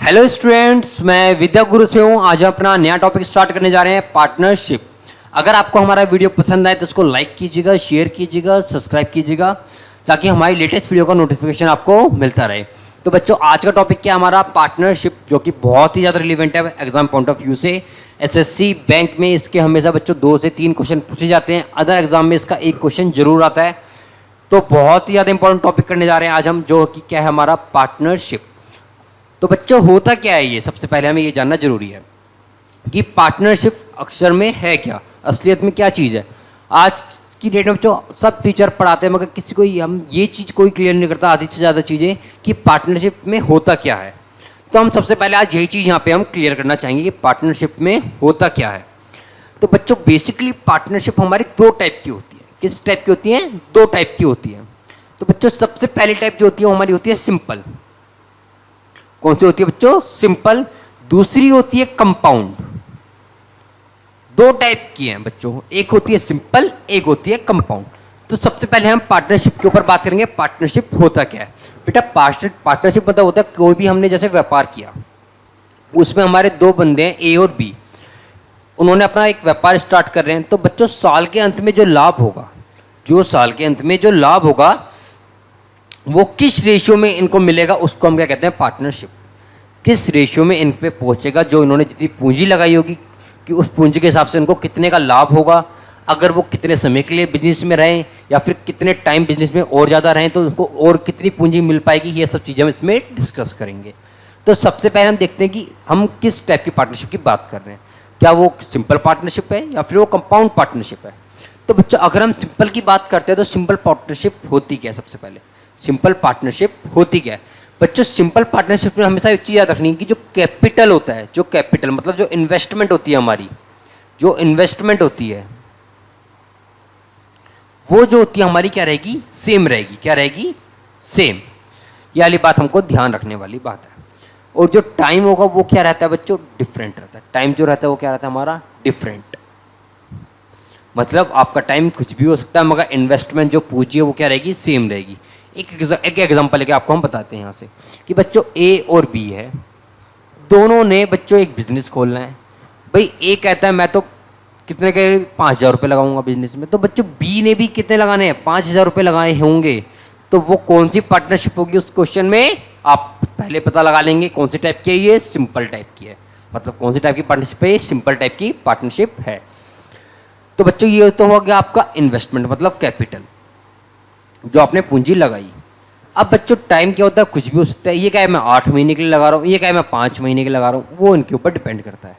Hello students, मैं विद्या गुरु से हूँ। आज हम अपना नया टॉपिक स्टार्ट करने जा रहे हैं, पार्टनरशिप। अगर आपको हमारा वीडियो पसंद आए तो उसको लाइक कीजिएगा, शेयर कीजिएगा, सब्सक्राइब कीजिएगा, ताकि हमारी लेटेस्ट वीडियो का नोटिफिकेशन आपको मिलता रहे। तो बच्चों, आज का टॉपिक क्या हमारा पार्टनरशिप, जो कि बहुत ही ज़्यादा रिलेवेंट है एग्जाम पॉइंट ऑफ व्यू से। एसएससी बैंक में इसके हमेशा बच्चों 2 से 3 क्वेश्चन पूछे जाते हैं। अदर एग्जाम में इसका 1 क्वेश्चन जरूर आता है। तो बहुत ही ज़्यादा इंपॉर्टेंट टॉपिक करने जा रहे हैं आज हम, जो कि क्या है हमारा पार्टनरशिप। तो बच्चों, होता क्या है ये, सबसे पहले हमें ये जानना जरूरी है कि पार्टनरशिप अक्षर में है क्या, असलियत में क्या चीज़ है। आज की डेट में बच्चों सब टीचर पढ़ाते हैं, मगर किसी को हम ये चीज़ कोई क्लियर नहीं करता, आधी से ज़्यादा चीज़ें, कि पार्टनरशिप में होता क्या है। तो हम सबसे पहले आज यही चीज़ यहाँ पे हम क्लियर करना चाहेंगे कि पार्टनरशिप में होता क्या है। तो बच्चों, बेसिकली पार्टनरशिप हमारी 2 टाइप की होती है। किस टाइप की होती है? 2 टाइप की होती है। तो बच्चों, सबसे पहली टाइप जो होती है वो हमारी होती है सिंपल। कौन सी होती है बच्चों? सिंपल। दूसरी होती है कंपाउंड। 2 टाइप की हैं बच्चों, एक होती है सिंपल, एक होती है कंपाउंड। तो सबसे पहले हम पार्टनरशिप के ऊपर बात करेंगे। पार्टनरशिप होता क्या है बेटा? पार्टनरशिप मतलब होता है कोई भी हमने जैसे व्यापार किया, उसमें हमारे 2 बंदे हैं, ए और बी। उन्होंने अपना एक व्यापार स्टार्ट कर रहे हैं। तो बच्चों, साल के अंत में जो लाभ होगा, वो किस रेशियो में इनको मिलेगा, उसको हम क्या कहते हैं? पार्टनरशिप। किस रेशियो में इन पे पहुंचेगा, जो इन्होंने जितनी पूंजी लगाई होगी, कि उस पूंजी के हिसाब से इनको कितने का लाभ होगा। अगर वो कितने समय के लिए बिजनेस में रहें, या फिर कितने टाइम बिजनेस में और ज़्यादा रहें, तो उनको और कितनी पूंजी मिल पाएगी, ये सब चीज़ें हम इसमें डिस्कस करेंगे। तो सबसे पहले हम देखते हैं कि हम किस टाइप की पार्टनरशिप की बात कर रहे हैं। क्या वो सिंपल पार्टनरशिप है या फिर वो कंपाउंड पार्टनरशिप है? तो बच्चों, अगर हम सिंपल की बात करते हैं तो सिंपल पार्टनरशिप होती क्या है? सबसे पहले सिंपल पार्टनरशिप होती क्या है बच्चों? सिंपल पार्टनरशिप में हमेशा एक चीज़ याद रखनी है कि जो कैपिटल होता है, जो कैपिटल मतलब जो इन्वेस्टमेंट होती है हमारी, जो इन्वेस्टमेंट होती है वो जो होती है हमारी क्या रहेगी? सेम रहेगी। क्या रहेगी? सेम। ये वाली बात हमको ध्यान रखने वाली बात है। और जो टाइम होगा वो क्या रहता है बच्चों? डिफरेंट रहता है। टाइम जो रहता है वो क्या रहता है हमारा? डिफरेंट। मतलब आपका टाइम कुछ भी हो सकता है, मगर इन्वेस्टमेंट जो पूंजी है वो क्या रहेगी? सेम रहेगी। एक एग्जांपल लेके आपको हम बताते हैं यहाँ से कि बच्चों ए और बी है, दोनों ने बच्चों एक बिजनेस खोलना है। भाई ए कहता है मैं तो कितने के 5,000 रुपये लगाऊंगा बिजनेस में। तो बच्चों बी ने भी कितने लगाने हैं? 5,000 रुपये लगाए होंगे। तो वो कौन सी पार्टनरशिप होगी उस क्वेश्चन में? आप पहले पता लगा लेंगे कौन सी टाइप की है। ये सिंपल टाइप की है। मतलब कौन सी टाइप की पार्टनरशिप है? ये सिंपल टाइप की पार्टनरशिप है। तो बच्चों, ये तो हो गया आपका इन्वेस्टमेंट, मतलब कैपिटल, जो आपने पूंजी लगाई। अब बच्चों, टाइम क्या होता है? कुछ भी हो सकता है। ये क्या है मैं 8 महीने के लिए लगा रहा हूँ, ये क्या है मैं 5 महीने के लिए लगा रहा हूँ, वो इनके ऊपर डिपेंड करता है।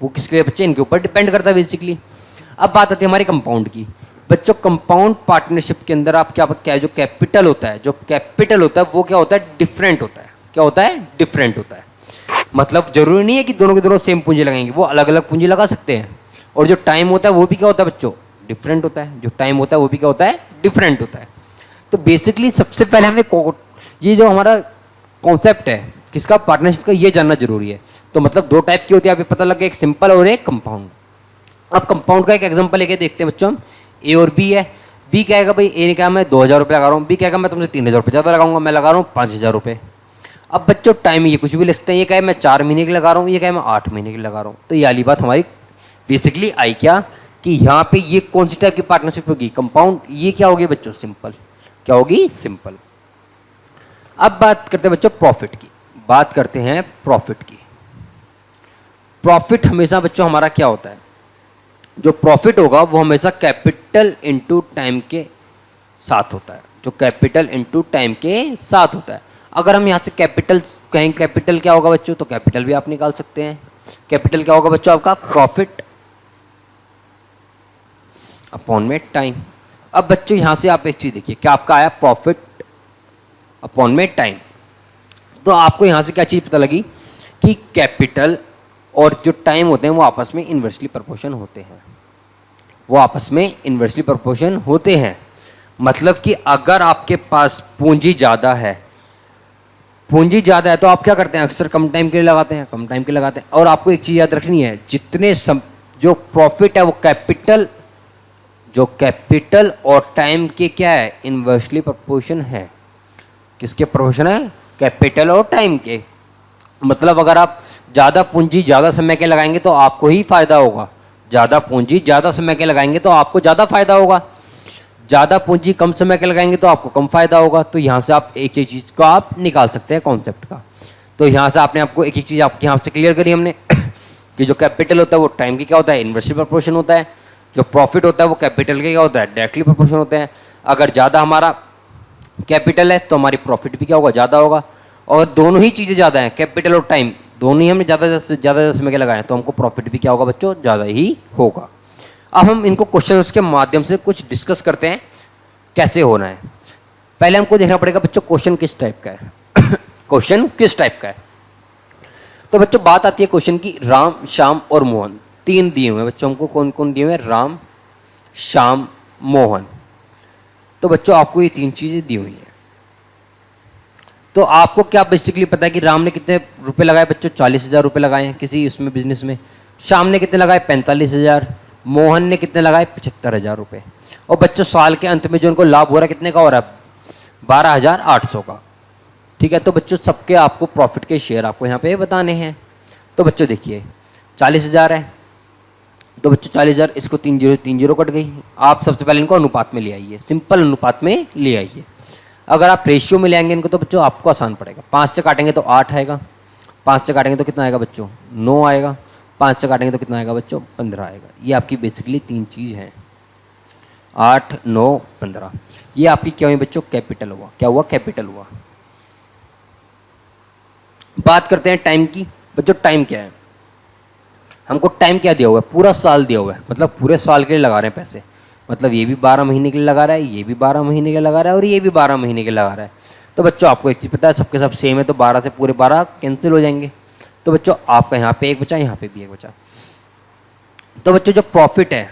वो किसके लिए बच्चे? इनके ऊपर डिपेंड करता है बेसिकली। अब बात आती है हमारी कंपाउंड की। बच्चों, कंपाउंड पार्टनरशिप के अंदर आप क्या जो कैपिटल होता है, वो क्या होता है? डिफरेंट होता है। क्या होता है? डिफरेंट होता है। मतलब जरूरी नहीं है कि दोनों के दोनों सेम पूंजी लगाएंगे, वो अलग अलग पूंजी लगा सकते हैं। और जो टाइम होता है वो भी क्या होता है बच्चों? डिफरेंट होता है। जो टाइम होता है वो भी क्या होता है? डिफरेंट होता है। तो बेसिकली सबसे पहले हमें ये जो हमारा कॉन्सेप्ट है किसका? पार्टनरशिप का, ये जानना जरूरी है। तो मतलब 2 टाइप की होती है, आपको पता लग गया, एक सिंपल और एक कंपाउंड। अब कंपाउंड का एक एग्जांपल लेके देखते हैं बच्चों हम। ए और बी है। बी कहेगा भाई, ए ने कहा मैं 2,000 रुपये लगा रहा हूँ, बी कहेगा मैं तुमसे 3,000 रुपये ज़्यादा लगाऊंगा, मैं लगा रहा हूँ 5,000 रुपये। अब बच्चों, टाइम ये कुछ भी लिखते हैं। ये कहे मैं 4 महीने के लगा रहा हूँ, ये कहे मैं 8 महीने के लगा रहा हूँ। तो ये वाली बात हमारी बेसिकली आई क्या, कि यहाँ पे ये कौन सी टाइप की पार्टनरशिप होगी? कंपाउंड। ये क्या होगी बच्चों? सिंपल। क्या होगी? सिंपल। अब बात करते हैं बच्चों प्रॉफिट की। बात करते हैं प्रॉफिट की। प्रॉफिट हमेशा बच्चों हमारा क्या होता है? जो प्रॉफिट होगा वो हमेशा कैपिटल इनटू टाइम के साथ होता है। जो कैपिटल इनटू टाइम के साथ होता है। अगर हम यहाँ से कैपिटल कहें, कैपिटल क्या होगा बच्चों? तो कैपिटल भी आप निकाल सकते हैं। कैपिटल क्या होगा बच्चों? आपका प्रॉफिट अपॉन में टाइम। अब बच्चों, यहां से आप एक चीज देखिए, क्या आपका आया? प्रॉफिट अपॉन में टाइम। तो आपको यहां से क्या चीज पता लगी? कि कैपिटल और जो टाइम होते हैं वो आपस में इन्वर्सली प्रोपोर्शन होते हैं। वो आपस में इन्वर्सली प्रोपोर्शन होते हैं। मतलब कि अगर आपके पास पूंजी ज़्यादा है, तो आप क्या करते हैं? अक्सर कम टाइम के लिए लगाते हैं, कम टाइम के लिए लगाते हैं। और आपको एक चीज़ याद रखनी है, जो प्रॉफिट है वो कैपिटल और टाइम के क्या है? इन्वर्सली प्रोपोर्शन है। किसके प्रोपोर्शन है? कैपिटल और टाइम के। मतलब अगर आप ज़्यादा पूंजी ज़्यादा समय के लगाएंगे तो आपको ही फायदा होगा, ज़्यादा पूंजी ज़्यादा समय के लगाएंगे तो आपको ज़्यादा फायदा होगा, ज़्यादा पूंजी कम समय के लगाएंगे तो आपको कम फायदा होगा। तो यहाँ से आप एक एक चीज़ को आप निकाल सकते हैं कॉन्सेप्ट का। तो यहाँ से आपने आपको एक एक चीज़ आपके यहाँ से क्लियर करी हमने कि जो कैपिटल होता है वो टाइम की क्या होता है, इन्वर्सली प्रोपोर्शन होता है। जो प्रॉफिट होता है वो कैपिटल के क्या होता है, डायरेक्टली प्रोपोर्शन होता है। अगर ज़्यादा हमारा कैपिटल है तो हमारी प्रॉफिट भी क्या होगा, ज़्यादा होगा। और दोनों ही चीज़ें ज़्यादा हैं, कैपिटल और टाइम दोनों ही हमने ज़्यादा समय के लगाए हैं, तो हमको प्रॉफिट भी क्या होगा बच्चों, ज़्यादा ही होगा। अब हम इनको क्वेश्चन के माध्यम से कुछ डिस्कस करते हैं कैसे होना है। पहले हमको देखना पड़ेगा बच्चों क्वेश्चन किस टाइप का है क्वेश्चन किस टाइप का है। तो बच्चों बात आती है क्वेश्चन की, राम श्याम और मोहन तीन दिए हुए हैं बच्चों, हमको कौन कौन दिए हुए हैं, राम श्याम मोहन। तो बच्चों आपको ये तीन चीज़ें दी हुई हैं। तो आपको क्या बेसिकली पता है कि राम ने कितने रुपए लगाए बच्चों, 40,000 रुपये लगाए हैं किसी उसमें बिजनेस में। श्याम ने कितने लगाए, 45,000। मोहन ने कितने लगाए, 75,000 रुपये। और बच्चों साल के अंत में जो उनको लाभ हो रहा है कितने का हो रहा है, 12,800 का। ठीक है, तो बच्चों सबके आपको प्रॉफिट के शेयर आपको यहाँ पे बताने हैं। तो बच्चों देखिए 40,000 है, तो बच्चों 40,000 इसको 3 0 कट गई। आप सबसे पहले इनको अनुपात में ले आइए, सिंपल अनुपात में ले आइए। अगर आप रेशियो में ले आएंगे इनको तो बच्चों आपको आसान पड़ेगा। 5 से काटेंगे तो 8 आएगा, 5 से काटेंगे तो कितना आएगा बच्चों, 9 आएगा, 5 से काटेंगे तो कितना आएगा बच्चों, 15 आएगा। ये आपकी बेसिकली तीन चीज़ हैं, 8, 9, 15। ये आपकी क्या हुई बच्चों, कैपिटल हुआ। क्या हुआ, कैपिटल हुआ। बात करते हैं टाइम की। बच्चों टाइम क्या है, हमको टाइम क्या दिया हुआ है, पूरा साल दिया हुआ है, मतलब पूरे साल के लिए लगा रहे हैं पैसे। मतलब ये भी 12 महीने के लिए लगा रहा है, ये भी 12 महीने के लिए लगा रहा है, और ये भी 12 महीने के लिए लगा रहा है। तो बच्चों आपको एक चीज़ पता है, सबके सब सेम है, तो 12 से पूरे 12 कैंसिल हो जाएंगे। तो बच्चों आपका यहाँ पे एक बचा, यहाँ पे भी एक बचा। तो बच्चों जो प्रॉफिट है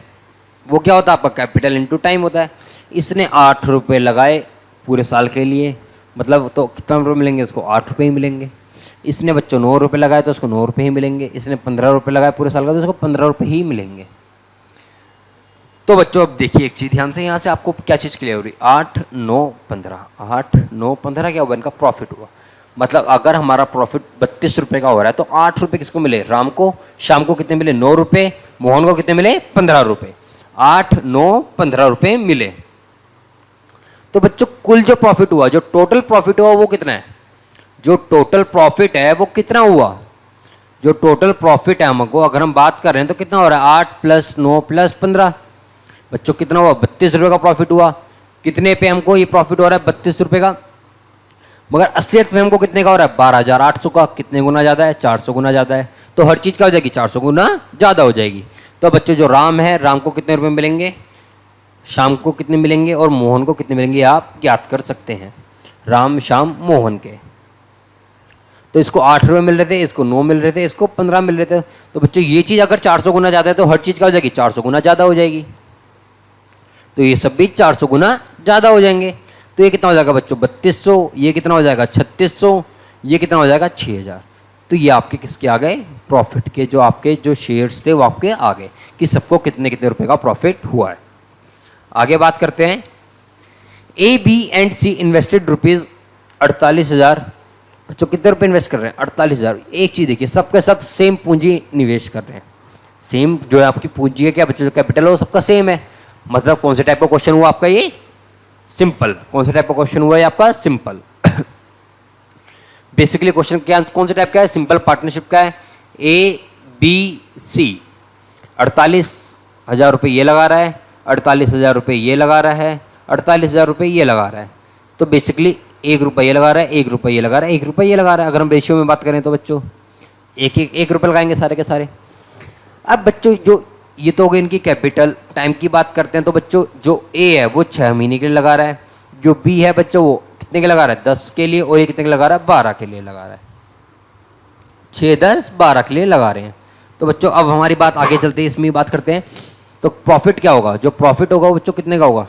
वो क्या होता है, आपका कैपिटल इंटू टाइम होता है। इसने 8 रुपये लगाए पूरे साल के लिए, मतलब तो कितना रुपये मिलेंगे इसको, 8 रुपये ही मिलेंगे। इसने बच्चों 9 रुपये लगाए तो उसको 9 रुपये ही मिलेंगे। इसने 15 रुपये लगाए पूरे साल का तो उसको 15 रुपये ही मिलेंगे। तो बच्चों अब देखिए एक चीज़ ध्यान से, यहाँ से आपको क्या चीज़ क्लियर हो रही, 8, 9, 15, 8, 9, 15 क्या हुआ, इनका प्रॉफिट हुआ। मतलब अगर हमारा प्रॉफिट 32 रुपये का हो रहा है तो 8 रुपये किसको मिले, राम को। शाम को कितने मिले, 9 रुपये। मोहन को कितने मिले, 15 रुपये। 8, 9, 15 रुपये मिले। तो बच्चों कुल जो प्रॉफिट हुआ, जो टोटल प्रॉफिट हुआ वो कितना है, जो टोटल प्रॉफिट है वो कितना हुआ, जो टोटल प्रॉफिट है हमको अगर हम बात कर रहे हैं तो कितना हो रहा है, 8 + 9 + 15। बच्चों कितना हुआ, 32 रुपये का प्रॉफिट हुआ। कितने पे हमको ये प्रॉफिट हो रहा है, 32 रुपये का। मगर असलियत में हमको कितने का हो रहा है, 12,800 का। कितने गुना ज़्यादा है, 400 गुना ज़्यादा है। तो हर चीज़ क्या हो जाएगी, 400 गुना ज़्यादा हो जाएगी। तो बच्चों जो राम है, राम को कितने रुपये मिलेंगे, शाम को कितने मिलेंगे, और मोहन को कितने मिलेंगे, आप ज्ञात कर सकते हैं। राम श्याम मोहन के तो इसको 8 रुपये मिल रहे थे, इसको 9 मिल रहे थे, इसको 15 मिल रहे थे। तो बच्चों ये चीज़ अगर 400 गुना ज़्यादा है तो हर चीज़ क्या हो जाएगी, 400 गुना ज़्यादा हो जाएगी। तो ये सब भी 400 गुना ज़्यादा हो जाएंगे। तो ये कितना हो जाएगा बच्चों, 3200। ये कितना हो जाएगा, 3600। ये कितना हो जाएगा, 6000। तो ये आपके किसके आ गए, प्रॉफिट के। जो आपके जो शेयर्स थे वो आपके आ गए कि सबको कितने कितने रुपए का प्रॉफिट हुआ है। आगे बात करते हैं, A, B and C invested rupees 48,000। बच्चों कितने रुपए इन्वेस्ट कर रहे हैं, 48,000। एक चीज़ देखिए, सबके सब सेम पूंजी निवेश कर रहे हैं। सेम जो है आपकी पूंजी है क्या बच्चों, जो कैपिटल है वो सबका सेम है। मतलब कौन से टाइप का क्वेश्चन हुआ आपका, ये सिंपल। कौन से टाइप का क्वेश्चन हुआ है आपका, सिंपल। बेसिकली क्वेश्चन क्या, कौन से टाइप का है, सिंपल पार्टनरशिप का है। ए, बी, सी 48,000 रुपये ये लगा रहा है, 48,000 रुपये ये लगा रहा है, 48,000 रुपये ये लगा रहा है। तो बेसिकली 1 रुपये ये लगा रहा है, 1 रुपये ये लगा रहा है, 1 रुपये ये लगा रहा है। अगर हम रेशियो में बात करें तो बच्चों 1 रुपये लगाएंगे सारे के सारे। अब बच्चों जो ये तो हो गई इनकी कैपिटल। टाइम की बात करते हैं तो बच्चों जो ए है वो 6 महीने के लिए लगा रहा है, जो बी है बच्चों वो कितने के लगा रहा है, 10 के लिए, और ये कितने के लगा रहा है, 12 के लिए लगा रहा है। 6, 10, 12 के लिए लगा रहे हैं। तो बच्चों अब हमारी बात आगे चलते हैं, इसमें बात करते हैं। तो प्रॉफिट क्या होगा, जो प्रॉफिट होगा वो बच्चों कितने का होगा,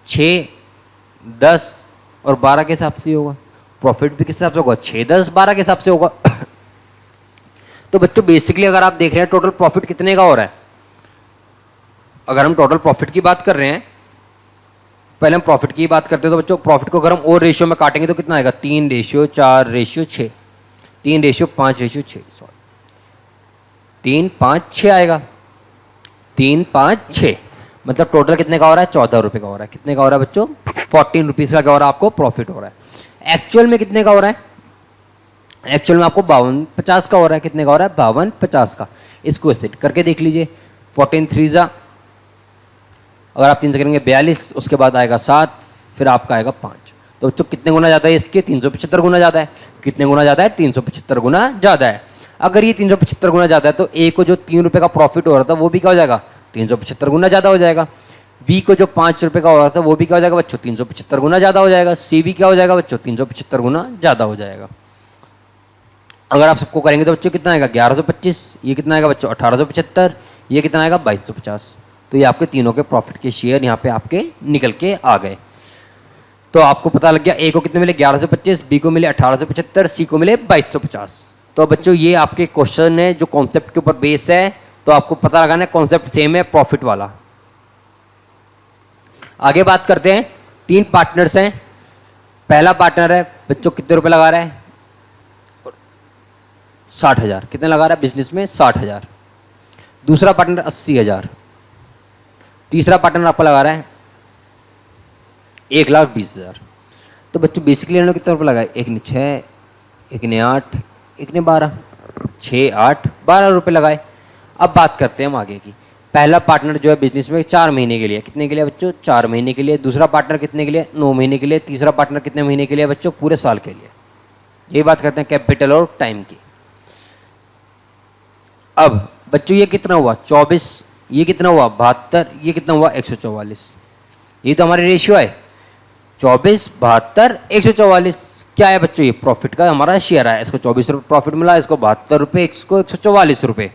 6, 10 और 12 के हिसाब से होगा। प्रॉफिट भी किस हिसाब से होगा, 6, 10, 12 के हिसाब से होगा। तो बच्चों बेसिकली अगर आप देख रहे हैं टोटल प्रॉफिट कितने का हो रहा है, अगर हम टोटल प्रॉफिट की बात कर रहे हैं, पहले हम प्रॉफिट की बात करते हैं तो बच्चों प्रॉफिट को अगर हम और रेशियो में काटेंगे तो कितना आएगा, 3:4:6। 3:5:6, सॉरी 3:5:6 आएगा। 3:5:6 मतलब टोटल कितने का हो रहा है? 14 रुपये का हो रहा है। कितने का हो रहा है बच्चों? 14 रुपीज़ का क्या हो रहा है आपको? प्रॉफिट हो रहा है। एक्चुअल में कितने का हो रहा है? एक्चुअल में आपको 52.50 का हो रहा है। कितने का हो रहा है? 52.50 का। इसको सेट करके देख लीजिए। 14 3 अगर आप 3 से करेंगे 42, उसके बाद आएगा 7, फिर आपका आएगा 5। तो बच्चों कितने गुना ज़्यादा है इसके? 375 गुना ज़्यादा है। कितने गुना ज़्यादा है? 375 गुना ज़्यादा है। अगर ये 375 गुना ज़्यादा है तो ए को जो 3 रुपये का प्रॉफिट हो रहा था वो भी क्या हो जाएगा? 375 गुना ज़्यादा हो जाएगा। बी को जो 5 रुपये का हो रहा था वो भी क्या हो जाएगा बच्चों? 375 गुना ज़्यादा हो जाएगा। सी भी क्या हो जाएगा बच्चों? 375 गुना ज़्यादा हो जाएगा। अगर आप सबको करेंगे तो बच्चों कितना आएगा? 1125। ये कितना आएगा बच्चों? 1875। ये कितना आएगा? 2250। तो ये आपके तीनों के प्रॉफिट के शेयर यहाँ पे आपके निकल के आ गए। तो आपको पता लग गया ए को कितने मिले? 1125, बी को मिले 1875, सी को मिले 2250। तो बच्चों ये आपके क्वेश्चन है जो कॉन्सेप्ट के ऊपर बेस है। तो आपको पता लगाना है कॉन्सेप्ट सेम है, प्रॉफिट वाला। आगे बात करते हैं। 3 पार्टनर्स हैं। पहला पार्टनर है बच्चों कितने रुपए लगा रहा है? 60,000। कितने लगा रहा है बिजनेस में? 60,000। दूसरा पार्टनर 80,000। तीसरा पार्टनर आपका लगा रहा है 1,20,000। तो बच्चों बेसिकली इन्होंने कितने रुपये लगाए? एक ने 6, एक ने 8, एक ने 12। 6, 8, 12 रुपये लगाए। अब बात करते हैं हम आगे की। पहला पार्टनर जो है बिजनेस में 4 महीने के लिए। कितने के लिए बच्चों? 4 महीने के लिए। दूसरा पार्टनर कितने के लिए? 9 महीने के लिए। तीसरा पार्टनर कितने महीने के लिए बच्चों? पूरे साल के लिए। ये बात करते हैं कैपिटल और टाइम की। अब बच्चों ये कितना हुआ? 24। ये कितना हुआ? 72। ये कितना हुआ? 144। ये तो हमारी रेशियो है। 24, 72, 144। क्या है बच्चों? ये प्रॉफिट का हमारा शेयर है। इसको 24 रुपये प्रॉफिट मिला, इसको 72 रुपये, इसको 144 रुपये।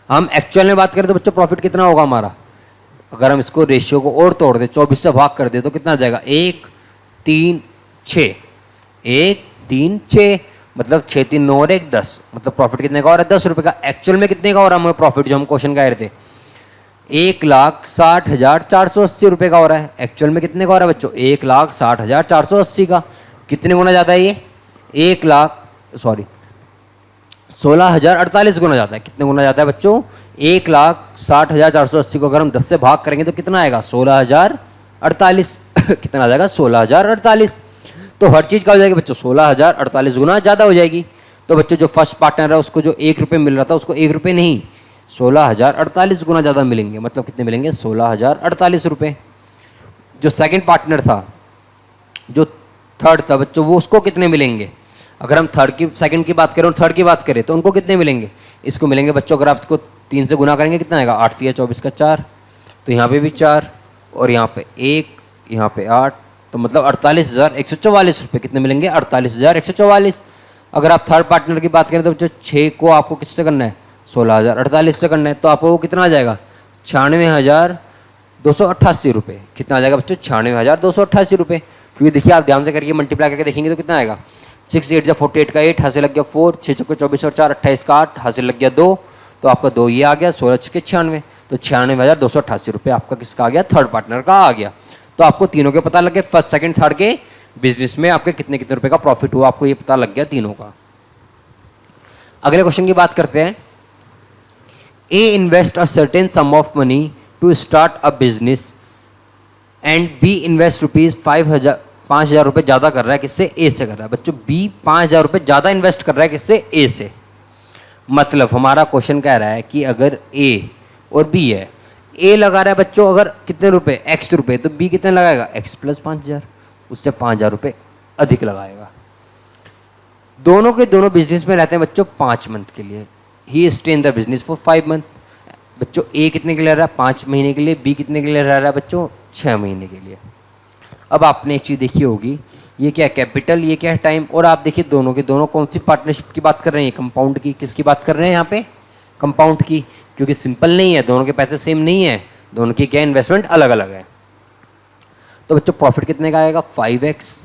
हम एक्चुअल में बात करें तो बच्चों प्रॉफिट कितना होगा हमारा? अगर हम इसको रेशियो को और तोड़ दें, 24 से भाग कर दे तो कितना आ जाएगा? 1, 3, 6। 1, 3, 6 मतलब 6, 3, 9 और 1, 10। मतलब प्रॉफिट कितने का हो रहा है? 10 रुपये का। एक्चुअल में कितने का हो रहा है हमें प्रॉफिट जो हम क्वेश्चन कह रहे थे? 1,60,480 रुपये का हो रहा है। एक्चुअल में कितने का हो रहा है बच्चों? 1,60,480 का। कितने गुना ज़्यादा है ये? 16,048 गुना ज़्यादा है। कितने गुना ज़्यादा है बच्चों? 1,60,480 को अगर हम 10 से भाग करेंगे तो कितना आएगा? 16,048। कितना आ जाएगा? 16,048। तो हर चीज़ का हो जाएगी बच्चों 16,048 गुना ज़्यादा हो जाएगी। तो बच्चों जो फर्स्ट पार्टनर है उसको जो 1 रुपये मिल रहा था उसको 1 रुपये नहीं 16,048 गुना ज़्यादा मिलेंगे। मतलब कितने मिलेंगे? 16,048 रुपये। जो सेकंड पार्टनर था, जो थर्ड था बच्चों, वो उसको कितने मिलेंगे? अगर हम सेकंड की बात करें और थर्ड की बात करें तो उनको कितने मिलेंगे? इसको मिलेंगे बच्चों, अगर आप इसको 3 से गुना करेंगे कितना आएगा? 8 3 24 का 4। तो यहाँ पे भी 4 और यहाँ पे 1, यहाँ पे 8। तो मतलब 48,144 रुपये कितने मिलेंगे? 48,144। अगर आप थर्ड पार्टनर की बात करें तो बच्चों 6 को आपको किससे करना है? 16,048 से करना है। तो आपको वो कितना आ जाएगा? 96,288 रुपये। कितना आ जाएगा बच्चों? 96,288 रुपये। क्योंकि देखिए आप ध्यान से करके मल्टीप्लाई करके देखेंगे तो कितना आएगा? 6 8 48 का 8, हासिल लग गया 4, 6 चौके 24 और 4, 28 का 8, हासिल लग गया 2। तो आपका 2 ये आ गया, 16 छक्के 96। तो 96,288 रुपये आपका किसका आ गया? थर्ड पार्टनर का आ गया। तो आपको तीनों के पता लग गए, फर्स्ट सेकंड थर्ड के बिजनेस में आपके कितने कितने रुपए का प्रॉफिट हुआ, आपको ये पता लग गया तीनों का। अगले क्वेश्चन की बात करते हैं। A invest a certain sum of money to start a business and B invest ₹5,000 रुपये ज़्यादा कर रहा है। किससे? ए से कर रहा है। बच्चों बी 5,000 रुपये ज़्यादा इन्वेस्ट कर रहा है। किससे? ए से। मतलब हमारा क्वेश्चन कह रहा है कि अगर ए और बी है, ए लगा रहा है बच्चों अगर कितने रुपए? एक्स रुपये। तो बी कितने लगाएगा? एक्स प्लस 5,000, उससे 5,000 रुपये अधिक लगाएगा। दोनों के दोनों बिजनेस में रहते हैं बच्चों 5 मंथ के लिए। He stay in the business for 5 month. बच्चों ए कितने के लिए रह रहा है? 5 महीने के लिए। बी कितने के लिए रह रहा है बच्चों? 6 महीने के लिए। अब आपने एक चीज़ देखी होगी, ये क्या है? कैपिटल, ये क्या है? टाइम। और आप देखिए दोनों के दोनों कौन सी पार्टनरशिप की बात कर रहे हैं? कंपाउंड की। किसकी बात कर रहे हैं यहाँ पे? कंपाउंड की। क्योंकि सिंपल नहीं है, दोनों के पैसे सेम नहीं है, दोनों की क्या इन्वेस्टमेंट अलग अलग है। तो बच्चों प्रॉफिट कितने का आएगा? 5x।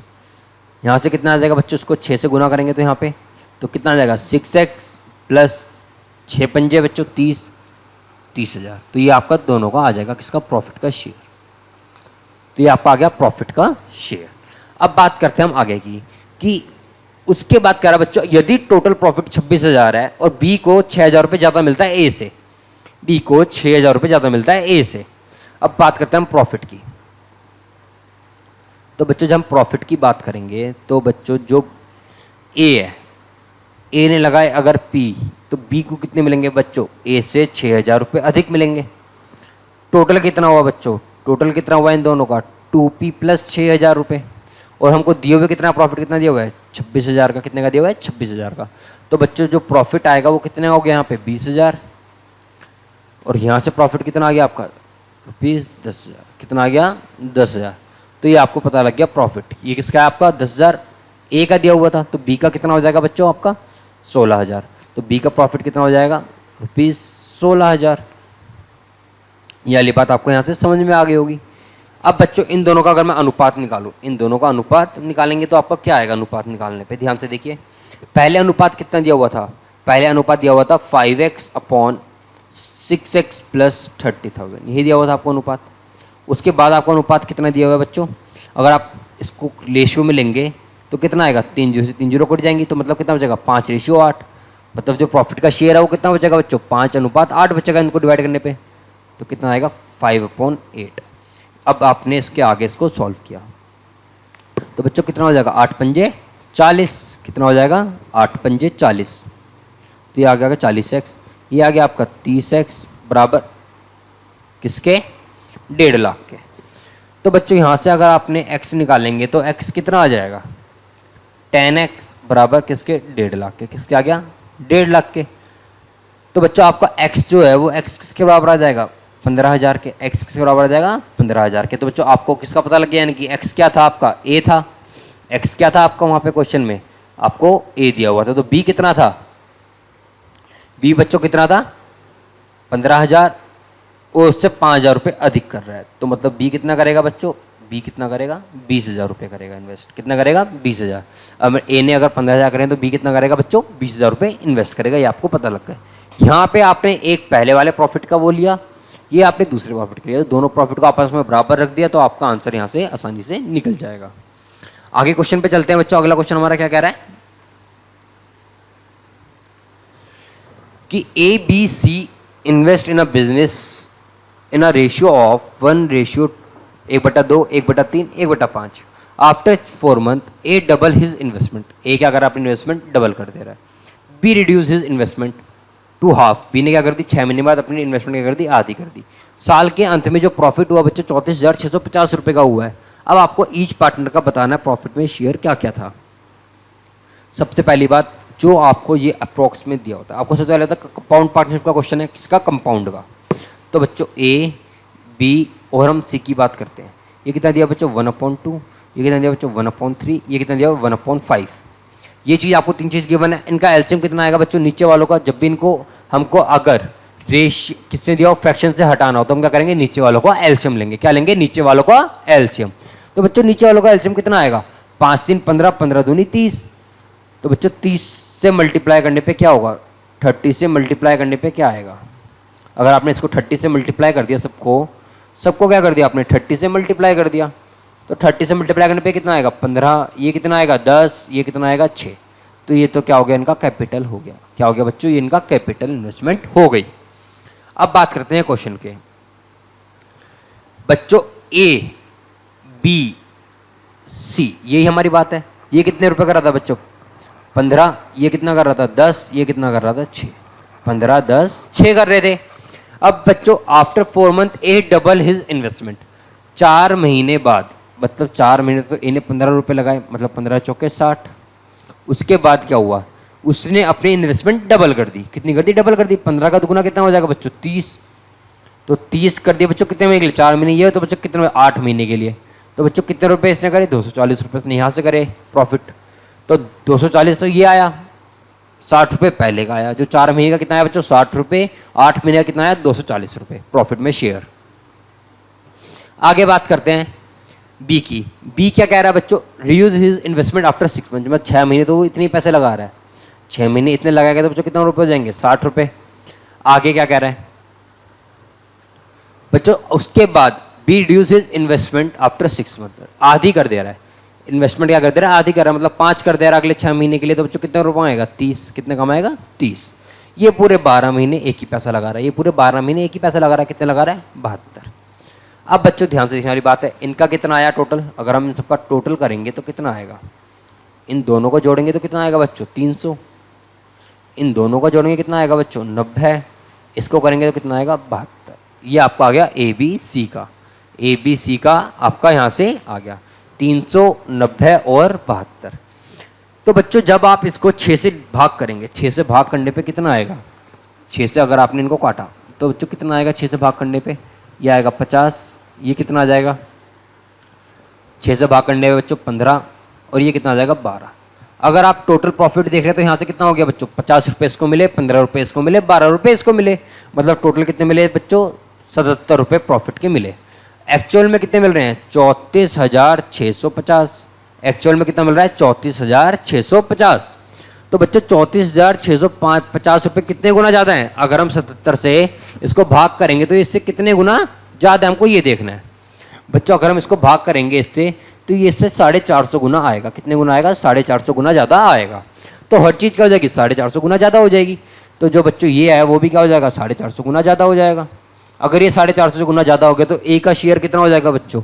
यहाँ से कितना आ जाएगा बच्चों? इसको 6 से गुना करेंगे तो यहाँ पे तो कितना आ जाएगा? 6x प्लस 6 पंजे बच्चों 30,000। तो ये आपका दोनों का आ जाएगा किसका? प्रॉफिट का शेयर। तो ये आपका आ गया प्रॉफिट का शेयर। अब बात करते हैं हम आगे की कि उसके बाद कह रहा है बच्चों, यदि टोटल प्रॉफिट 26,000 है और बी को 6,000 रुपये ज़्यादा मिलता है ए से, बी को 6,000 रुपये ज़्यादा मिलता है ए से। अब बात करते हैं हम प्रॉफिट की। तो बच्चों जब हम प्रॉफिट की बात करेंगे तो बच्चों जो ए है, ए ने लगाए अगर पी, तो बी को कितने मिलेंगे बच्चों, ए से 6,000 रुपये अधिक मिलेंगे। टोटल कितना हुआ बच्चों, टोटल कितना हुआ इन दोनों का, 2p प्लस 6,000 रुपये। और हमको दिए हुए कितना प्रॉफिट कितना दिया हुआ है, 26,000 का। कितने का दिया हुआ है, 26,000 का। तो बच्चों जो प्रॉफिट आएगा वो कितने हो गया यहाँ पे, 20,000। और यहाँ से प्रॉफिट कितना आ गया आपका, ₹10,000। कितना आ गया, 10,000। तो ये आपको पता लग गया प्रॉफिट। ये किसका है आपका, 10,000 ए का दिया हुआ था। तो बी का कितना हो जाएगा बच्चों आपका, 16,000। तो बी का प्रॉफिट कितना हो जाएगा, ₹16,000। ये वाली बात आपको यहाँ से समझ में आ गई होगी। अब बच्चों इन दोनों का अगर मैं अनुपात निकालूं, इन दोनों का अनुपात निकालेंगे तो आपका क्या आएगा अनुपात निकालने पे, ध्यान से देखिए। पहले अनुपात कितना दिया हुआ था, पहले अनुपात दिया हुआ था 5x/6x + 30,000, यही दिया हुआ था आपको अनुपात। उसके बाद आपको अनुपात कितना दिया हुआ है बच्चों, अगर आप इसको रेशियो में लेंगे तो कितना आएगा, 3 0 से 3 0 कट जाएंगी, तो मतलब कितना बचेगा, 5:8। मतलब जो प्रॉफिट का शेयर है वो कितना बचेगा बच्चों, 5:8 बचेगा इनको डिवाइड करने पे। तो कितना आएगा, 5/8। अब आपने इसके आगे इसको सॉल्व किया तो बच्चों कितना हो जाएगा, 8 पंजे 40। कितना हो जाएगा, 8 पंजे 40। तो ये आ गया 40x, ये आ गया आपका 30x बराबर किसके, 1.5 लाख के। तो बच्चों यहाँ से अगर आपने x निकालेंगे तो x कितना आ जाएगा, 10x बराबर किसके, 1.5 लाख के। किसके आ गया, 1.5 लाख के। तो बच्चों आपका x जो है वो x किसके बराबर आ जाएगा, 15,000 के। x किसके बराबर आ जाएगा, 15,000 के। तो बच्चों आपको किसका पता लग गया, यानी कि x क्या था आपका, a था। x क्या था आपका वहाँ पे क्वेश्चन में, आपको a दिया हुआ था। तो b कितना था, b बच्चों कितना था, 15,000, और उससे 5,000 रुपये अधिक कर रहा है। तो मतलब b कितना करेगा बच्चों, b कितना करेगा, 20,000 रुपये करेगा इन्वेस्ट। कितना करेगा, 20,000। अब a ने अगर 15,000 करें तो b कितना करेगा बच्चों, 20,000 रुपये इन्वेस्ट करेगा। ये आपको पता लग गया। यहाँ पे आपने एक पहले वाले प्रॉफिट का वो लिया, ये आपने दूसरे प्रॉफिट के लिए, तो दोनों प्रॉफिट को आपस में बराबर रख दिया, तो आपका आंसर यहाँ से आसानी से निकल जाएगा। आगे क्वेश्चन पे चलते हैं बच्चों। अगला क्वेश्चन हमारा क्या कह रहा है कि ABC invest in a business in a ratio of 1:1/2, 1/3, 1/5। After 4 months A double his investment. A क्या कर रहा है, अपनी इन्वेस्टमेंट डबल कर दे रहा है। B reduce his investment to half. B ने क्या कर दी, 6 महीने बाद अपनी इन्वेस्टमेंट क्या कर दी, आधी कर दी। साल के अंत में जो प्रॉफिट हुआ बच्चों 34,650 रुपये का हुआ है। अब आपको ईच पार्टनर का बताना है प्रॉफिट में शेयर क्या क्या था। सबसे पहली बात, जो आपको ये अप्रॉक्स में दिया होता है, आपको सबसे पहले होता है कंपाउंड पार्टनरशिप का क्वेश्चन है, किसका, कंपाउंड का। तो बच्चों A, B और हम C की बात करते हैं। ये कितना दिया बच्चों, 1/2। ये कितना दिया बच्चों, 1/3। ये कितना दिया, 1/5। ये चीज़ आपको 3 चीज़ गिवन है। इनका एलसीएम कितना आएगा बच्चों, नीचे वालों का। जब भी इनको हमको अगर रेशियो किसने दिया हो, फ्रैक्शन से हटाना हो, तो हम क्या करेंगे, नीचे वालों का एलसीएम लेंगे। क्या लेंगे, नीचे वालों का एलसीएम। तो बच्चों नीचे वालों का एलसीएम कितना आएगा, 5 3 15, 15 दूनी 30। तो बच्चों 30 से मल्टीप्लाई करने पे क्या होगा, 30 से मल्टीप्लाई करने पे क्या आएगा। अगर आपने इसको 30 से मल्टीप्लाई कर दिया, सबको क्या कर दिया आपने, 30 से मल्टीप्लाई कर दिया, तो 30 से मल्टीप्लाई करने पे कितना आएगा, 15। ये कितना आएगा, 10। ये कितना आएगा, 6। तो ये तो क्या हो गया, इनका कैपिटल हो गया। क्या हो गया बच्चों, ये इनका कैपिटल इन्वेस्टमेंट हो गई। अब बात करते हैं क्वेश्चन के बच्चों। A, B, C, यही हमारी बात है। ये कितने रुपए कर रहा था बच्चों, 15। ये कितना कर रहा था, 10। ये कितना कर रहा था, 6। 15 10 6 कर रहे थे। अब बच्चों after 4 months A double his investment. 4 महीने बाद, मतलब 4 महीने तो A ने 15 रुपये लगाए, मतलब 15 चौके 60। उसके बाद क्या हुआ, उसने अपनी इन्वेस्टमेंट डबल कर दी। कितनी कर दी, डबल कर दी। 15 का दुगुना कितना हो जाएगा बच्चों, 30। तो 30 कर दिया बच्चों, कितने महीने के लिए, 4 महीने। ये तो बच्चों कितने, 8 महीने के लिए। तो बच्चों कितने रुपए इसने करे, 240 रुपये इसने यहाँ से करे प्रॉफिट। तो 240 तो ये आया, 60 रुपये पहले का आया। जो 4 महीने का कितना आया बच्चों, 60 रुपये। 8 महीने का कितना आया, 240 रुपये प्रॉफिट में शेयर। आगे बात करते हैं बी की। बी क्या कह रहा है बच्चों, reuse his investment after 6 months। मतलब 6 महीने तो वो इतने पैसे लगा रहा है, 6 महीने इतने लगाएगा तो बच्चों कितने रुपए हो जाएंगे, 60 रुपये। आगे क्या कह रहा है बच्चों, उसके बाद be reduce his investment after 6 months। आधी कर दे रहा है। इन्वेस्टमेंट क्या कर दे रहा है, आधी कर रहा है, मतलब 5 कर दे रहा है अगले 6 महीने के लिए, तो बच्चों कितने रुपये आएगा, 30, कितने कमाएगा, 30। ये पूरे 12 महीने एक ही पैसा लगा रहा है, ये पूरे 12 महीने एक ही पैसा लगा रहा है, कितने लगा रहा है, 72। अब बच्चों ध्यान से देखने वाली बात है, इनका कितना आया टोटल, अगर हम इन सबका टोटल करेंगे तो कितना आएगा, इन दोनों को जोड़ेंगे तो कितना आएगा बच्चों, 300, इन दोनों को जोड़ेंगे कितना आएगा बच्चों, 90, इसको करेंगे तो कितना आएगा, 72। ये आपका आ गया ABC का, ABC का आपका यहाँ से आ गया 390 और 72। तो बच्चों जब आप इसको 6 से भाग करेंगे, 6 से भाग करने पे कितना आएगा, 6 से अगर आपने इनको काटा तो बच्चों कितना आएगा, 6 से भाग करने पे ये आएगा 50, ये कितना आ जाएगा, 6 से भाग करने पे बच्चों 15, और ये कितना आ जाएगा, 12। अगर आप टोटल प्रॉफिट देख रहे हैं तो यहाँ से कितना हो गया बच्चों, 50 रुपये इसको मिले, 15 रुपये इसको मिले, 12 रुपये इसको मिले, मतलब टोटल कितने मिले बच्चों, 77 रुपये प्रॉफिट के मिले। एक्चुअल में कितने मिल रहे हैं, 34,650। एक्चुअल में कितना मिल रहा है, 34,650। तो बच्चों 34,650 रुपये कितने गुना ज़्यादा हैं, अगर हम 77 से इसको भाग करेंगे तो इससे कितने गुना ज़्यादा, हमको ये देखना है बच्चों। अगर हम इसको भाग करेंगे इससे तो ये इससे 450 गुना आएगा, कितने गुना आएगा, 450 गुना ज़्यादा आएगा। तो हर चीज़ क्या हो जाएगी, 450 गुना ज़्यादा हो जाएगी। तो जो बच्चों ये है वो भी क्या हो जाएगा, 450 गुना ज़्यादा हो जाएगा। अगर ये 450 गुना ज़्यादा हो गया तो ए का शेयर कितना हो जाएगा बच्चों,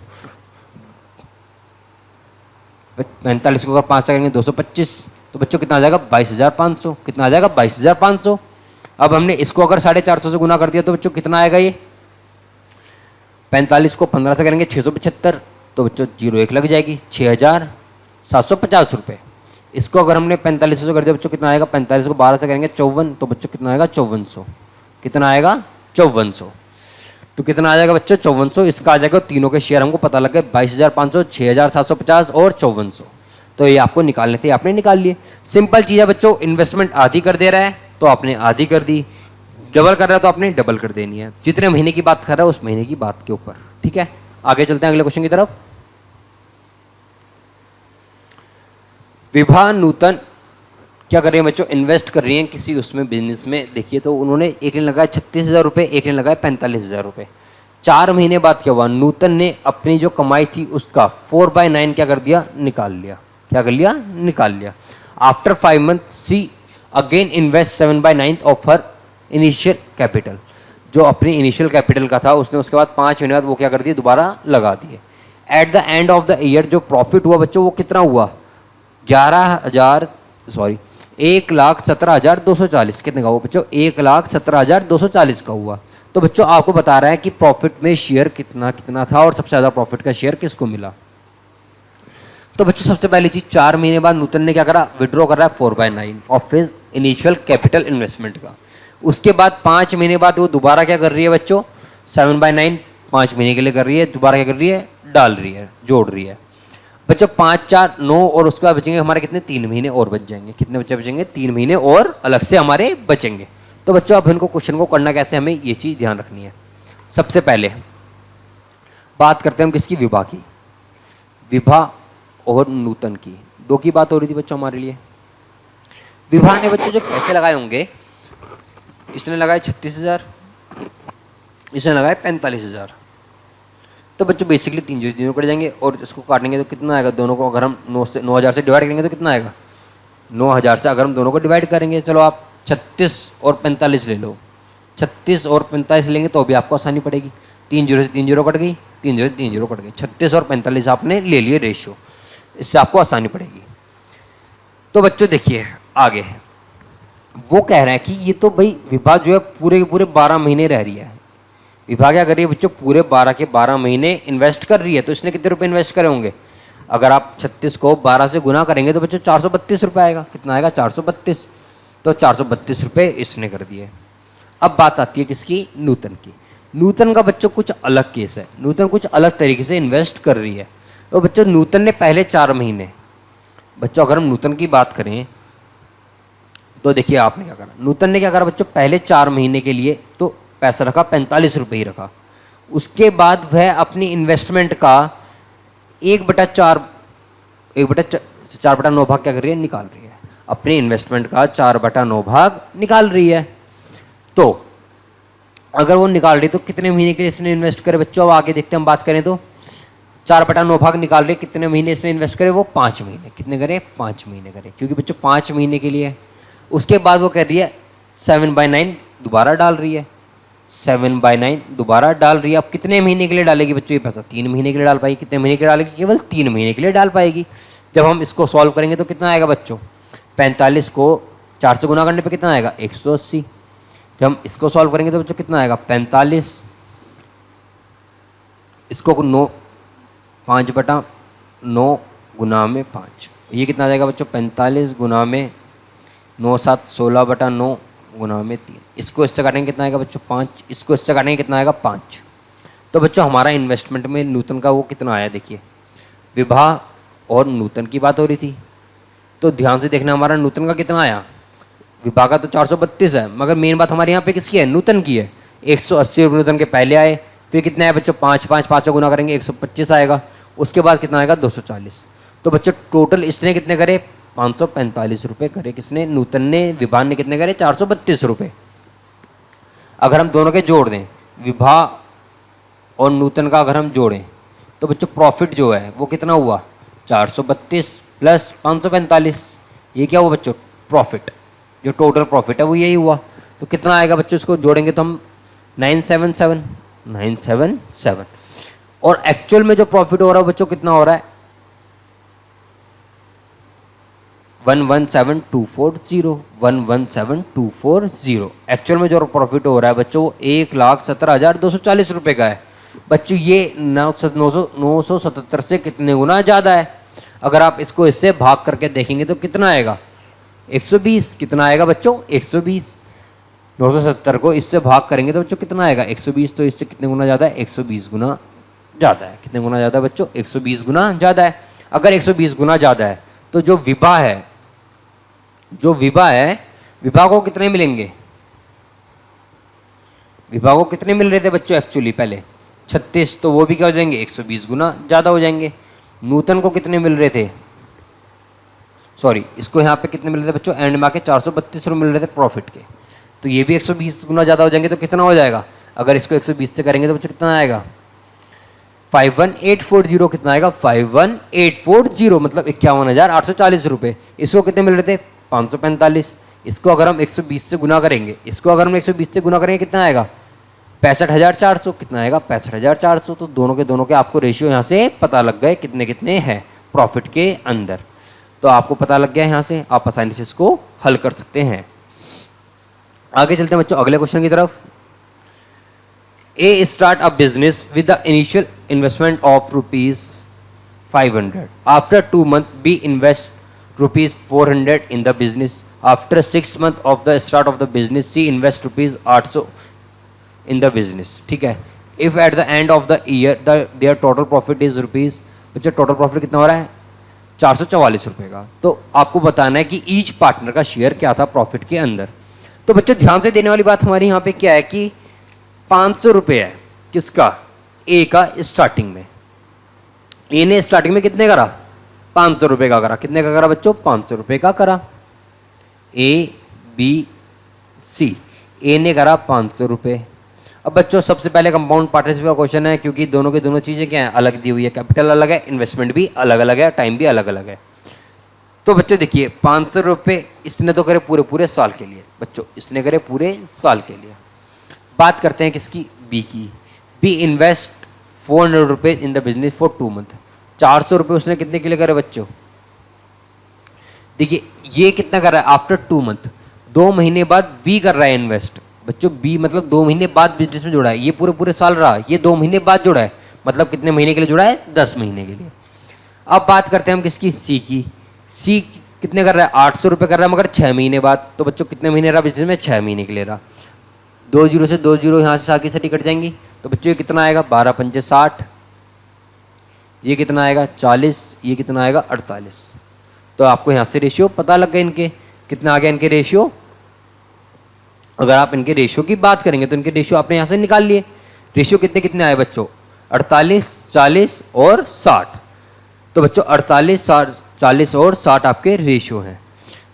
45 को अगर 5 से करेंगे 225, तो बच्चों कितना आ जाएगा, 22,500। कितना आ जाएगा, 22,500। अब हमने इसको अगर 450 से गुना कर दिया तो बच्चों कितना आएगा, ये 45 को 15 से करेंगे 675, तो बच्चों 0 1 लग जाएगी, 6,750 रुपये। इसको अगर हमने 45 से कर दिया बच्चों कितना आएगा, 45 को 12 से करेंगे 54, तो बच्चों कितना आएगा, 5400। कितना आएगा, 5400। तो कितना आ जाएगा बच्चों, 5400। इसका आ जाएगा, तीनों के शेयर हमको पता लग गए, 22,500, 6,750 और 5400। तो ये आपको निकालने थे, आपने निकाल लिए। सिंपल चीज़ है बच्चों, इन्वेस्टमेंट आधी कर दे रहा है तो आपने आधी कर दी, डबल कर रहा है तो आपने डबल कर देनी है। जितने महीने की बात कर रहा है उस महीने की बात के ऊपर, ठीक है। आगे चलते हैं अगले क्वेश्चन की तरफ। विभा नूतन क्या कर रही है बच्चों, इन्वेस्ट कर रही हैं किसी उसमें बिजनेस में। देखिए तो उन्होंने एक ने लगाया 36,000 रुपये, एक ने लगाया 45,000 रुपये। 4 महीने बाद क्या हुआ, नूतन ने अपनी जो कमाई थी उसका 4/9 क्या कर दिया, निकाल लिया। क्या कर लिया, निकाल लिया। After 5 month C again invest 7/9 of her initial capital. जो अपनी इनिशियल कैपिटल का था उसने उसके बाद 5 महीने बाद वो क्या कर दिए, दोबारा लगा दिए। At the end of the year जो प्रॉफिट हुआ बच्चों वो कितना हुआ, 1,17,240। कितने का हुआ बच्चों, 1,17,240 का हुआ। तो बच्चों आपको बता रहा है कि प्रॉफिट में शेयर कितना कितना था और सबसे ज़्यादा प्रॉफिट का शेयर किसको मिला। तो बच्चों सबसे पहली चीज़, 4 महीने बाद नूतन ने क्या करा, विड्रॉ कर रहा है 4/9 of his initial capital investment का। उसके बाद 5 महीने बाद वो दोबारा क्या कर रही है बच्चों, 7/9 5 महीने के लिए कर रही है, दोबारा क्या कर रही है, डाल रही है, जोड़ रही है। बच्चों 5 4 9 और उसके बाद बचेंगे हमारे कितने, 3 महीने और बच जाएंगे। कितने बच्चे बचेंगे, 3 महीने और अलग से हमारे बचेंगे। तो बच्चों अब इनको क्वेश्चन को करना कैसे, हमें ये चीज़ ध्यान रखनी है। सबसे पहले बात करते हैं हम किसकी, विभा की। विभा और नूतन की, दो की बात हो रही थी बच्चों हमारे लिए। विभा ने बच्चों जो पैसे लगाए होंगे, इसने लगाए 36,000, इसने लगाए 45,000। तो बच्चों बेसिकली 3 कट जाएंगे और इसको काटेंगे तो कितना आएगा, दोनों को अगर हम 9,000 से डिवाइड करेंगे तो कितना आएगा, 9,000 से अगर हम दोनों को डिवाइड करेंगे, चलो आप 36 और 45 ले लो, 36 और 45 लेंगे तो भी आपको आसानी पड़ेगी। 3 0 से 3 0 कट गई, 3 0 से 3 0 कट गई, 36 और 45 आपने ले लिए रेशियो, इससे आपको आसानी पड़ेगी। तो बच्चों देखिए आगे वो कह रहे हैं कि ये तो भाई विभा जो है पूरे के पूरे 12 महीने रह रही है। विभा क्या कर रही है बच्चों, पूरे 12 के 12 महीने इन्वेस्ट कर रही है। तो इसने कितने रुपए इन्वेस्ट करे होंगे, अगर आप 36 को 12 से गुना करेंगे तो बच्चों 432 रुपये आएगा। कितना आएगा, 432। तो 432 रुपये इसने कर दिए। अब बात आती है किसकी, नूतन की। नूतन का बच्चों कुछ अलग केस है, नूतन कुछ अलग तरीके से इन्वेस्ट कर रही है। तो बच्चों नूतन ने पहले 4 महीने, बच्चों अगर हम नूतन की बात करें तो देखिए आपने क्या करा, नूतन ने क्या करा बच्चों, पहले 4 महीने के लिए तो पैसा रखा 45 रुपये ही रखा। उसके बाद वह अपनी इन्वेस्टमेंट का 1/4/9 भाग क्या कर रही है, निकाल रही है। अपनी इन्वेस्टमेंट का 4/9 भाग निकाल रही है। तो अगर वो निकाल रही तो कितने महीने के लिए इसने इन्वेस्ट करे बच्चों, अब आगे देखते हैं हम बात करें तो 4/9 भाग निकाल रहे कितने महीने इसने इन्वेस्ट करे, वो 5 महीने। कितने करे, 5 महीने करे, क्योंकि बच्चों 5 महीने के लिए है। उसके बाद वो कर रही है 7/9 दोबारा डाल रही है, 7/9 दोबारा डाल रही है। अब कितने महीने के लिए डालेगी बच्चों ये पैसा, 3 महीने के लिए डाल पाएगी। कितने महीने के लिए डालेगी, केवल 3 महीने के लिए डाल पाएगी। जब हम इसको सॉल्व करेंगे तो कितना आएगा बच्चों, 45 को 4 से गुना करने पे कितना आएगा, 180। जब हम इसको सॉल्व करेंगे तो बच्चों कितना आएगा, 45, इसको 5/9 गुना में 5, ये कितना आ जाएगा बच्चों, 45 गुना में 9 7 16/9 गुना में 3। इसको इससे काटेंगे कितना आएगा बच्चों, 5। इसको इससे काटेंगे कितना आएगा, 5। तो बच्चों हमारा इन्वेस्टमेंट में नूतन का वो कितना आया, देखिए विभा और नूतन की बात हो रही थी, तो ध्यान से देखना हमारा नूतन का कितना आया। विभा का तो 432 है, मगर मेन बात हमारे यहाँ पे किसकी है, नूतन की है। 180 रुपये नूतन के पहले आए, फिर कितने आए बच्चों, 5 गुना करेंगे 125 आएगा। उसके बाद कितना आएगा, 240। तो बच्चों टोटल इसने कितने करे, 545 रुपये करे। किसने, नूतन ने। विभा ने कितने करे, 432 रुपये। अगर हम दोनों के जोड़ दें, विभा और नूतन का अगर हम जोड़ें तो बच्चों प्रॉफिट जो है वो कितना हुआ, 432 प्लस 545। ये क्या हुआ बच्चों, प्रॉफिट। जो टोटल प्रॉफिट है वो यही हुआ। तो कितना आएगा बच्चों, इसको जोड़ेंगे तो हम 977। और एक्चुअल में जो प्रॉफिट हो रहा है बच्चों कितना हो रहा है, 117,240। एक्चुअल में जो प्रॉफिट हो रहा है बच्चों वो 1,17,240 रुपये का है। बच्चों ये 977 से कितने गुना ज़्यादा है। अगर आप इसको इससे भाग करके देखेंगे तो कितना आएगा, 120। कितना आएगा बच्चों, 120। 970 को इससे भाग करेंगे तो बच्चों कितना आएगा, 120। तो इससे कितने गुना ज़्यादा है, 120 गुना ज़्यादा है। कितने गुना ज़्यादा है बच्चों, 120 गुना ज़्यादा है। अगर 120 गुना ज़्यादा है तो जो विभा है, विभा को कितने मिलेंगे, विभा को कितने मिल रहे थे बच्चों एक्चुअली पहले, 36। तो वो भी क्या हो जाएंगे, 120 गुना ज़्यादा हो जाएंगे। नूतन को कितने मिल रहे थे, सॉरी इसको यहाँ पे कितने मिल रहे थे बच्चों, एंड में आके 432 रुपये मिल रहे थे प्रॉफिट के। तो ये भी 120 गुना ज़्यादा हो जाएंगे। तो कितना हो जाएगा, अगर इसको 120 से करेंगे तो बच्चों कितना आएगा, 51,840। कितना आएगा, 51,840, मतलब 51,840 रुपये। इसको कितने मिल रहे थे, 545। इसको अगर हम 120 से गुना करेंगे, कितना आएगा, 65,400। कितना आएगा, 65,400। तो दोनों के आपको रेशियो यहाँ से पता लग गए कितने कितने हैं प्रॉफिट के अंदर। तो आपको पता लग गया यहाँ से, आप आसानी से इसको हल कर सकते हैं। आगे चलते हैं बच्चों अगले क्वेश्चन की तरफ। A start a business with the initial investment of ₹500. After 2 months, B invest ₹400 in the business. After 6 months of the start of the business, C invest ₹800 in the business. ठीक है। If at the end of the year their total profit is rupees, बच्चों total profit कितना हो रहा है, 444 रुपये का। तो आपको बताना है कि ईच पार्टनर का शेयर क्या था प्रॉफिट के अंदर। तो बच्चों ध्यान से देने वाली बात हमारी यहाँ पे क्या है कि 500 रुपये है किसका, ए का स्टार्टिंग में। ए ने स्टार्टिंग में कितने करा, 500 रुपये का करा। कितने का करा बच्चों, 500 रुपये का करा। ए बी सी, ए ने करा 500 रुपये। अब बच्चों सबसे पहले कंपाउंड पार्टनरशिप का क्वेश्चन है, क्योंकि दोनों की दोनों चीज़ें क्या हैं, अलग दी हुई है। कैपिटल अलग है, इन्वेस्टमेंट भी अलग अलग है, टाइम भी अलग अलग है। तो बच्चों देखिए 500 रुपये इसने तो करे पूरे साल के लिए। बच्चों इसने करे पूरे साल के लिए। बात करते हैं किसकी, बी की। बी इन्वेस्ट 400 रुपये इन द बिजनेस फॉर 2 मंथ। 400 रुपये उसने कितने के लिए करे बच्चों, देखिए ये कितना कर रहा है, आफ्टर 2 मंथ, 2 महीने बाद बी कर रहा है इन्वेस्ट। बच्चों बी मतलब 2 महीने बाद बिजनेस में जुड़ा है। ये पूरे साल रहा, ये 2 महीने बाद जुड़ा है, मतलब कितने महीने के लिए जुड़ा है, 10 महीने के लिए। अब बात करते हैं हम किसकी, सी की। सी कितने कर रहा है, 800 रुपये कर रहा है, मगर 6 महीने बाद। तो बच्चों कितने महीने रहा बिजनेस में, 6 महीने के लिए रहा। 2 जीरो से 2 जीरो यहाँ से साकी सटी कट जाएंगी। तो बच्चों ये कितना आएगा, 12 पंजे 60, ये कितना आएगा 40, ये कितना आएगा 48। तो आपको यहाँ से रेशियो पता लग गए इनके, कितना आ गया इनके रेशियो। अगर आप इनके रेशियो की बात करेंगे तो इनके रेशियो आपने यहाँ से निकाल लिए। रेशियो कितने कितने आए बच्चों, 48, 40 और 60। तो बच्चों 48, 40 और 60 आपके रेशियो हैं।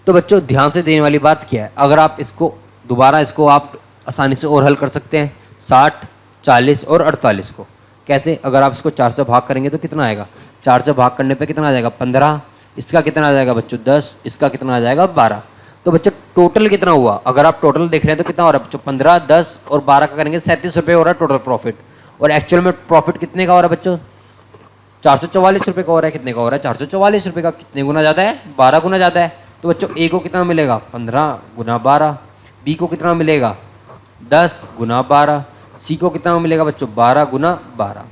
तो बच्चों ध्यान से देने वाली बात क्या है, अगर आप इसको दोबारा इसको आप आसानी से और हल कर सकते हैं, 60, 40 और 48 को। कैसे? अगर आप इसको 4 से भाग करेंगे तो कितना आएगा? 4 से भाग करने पे कितना आ जाएगा? 15। इसका कितना आ जाएगा बच्चों? 10। इसका कितना आ जाएगा? 12। तो बच्चों टोटल कितना हुआ? अगर आप टोटल देख रहे हैं तो कितना हो रहा है बच्चों? 15, 10 और 12 का करेंगे 37 रुपये हो रहा है टोटल प्रॉफिट। और एक्चुअल में प्रॉफिट कितने का हो रहा है बच्चों? 444 रुपये का हो रहा है। कितने का हो रहा है? 444 रुपये का। कितने गुना ज़्यादा है? 12 गुना ज़्यादा है। तो बच्चों ए को कितना मिलेगा? 15 गुना 12। बी को कितना मिलेगा? 10 गुना 12। सी को कितना मिलेगा बच्चों? 12 गुना 12।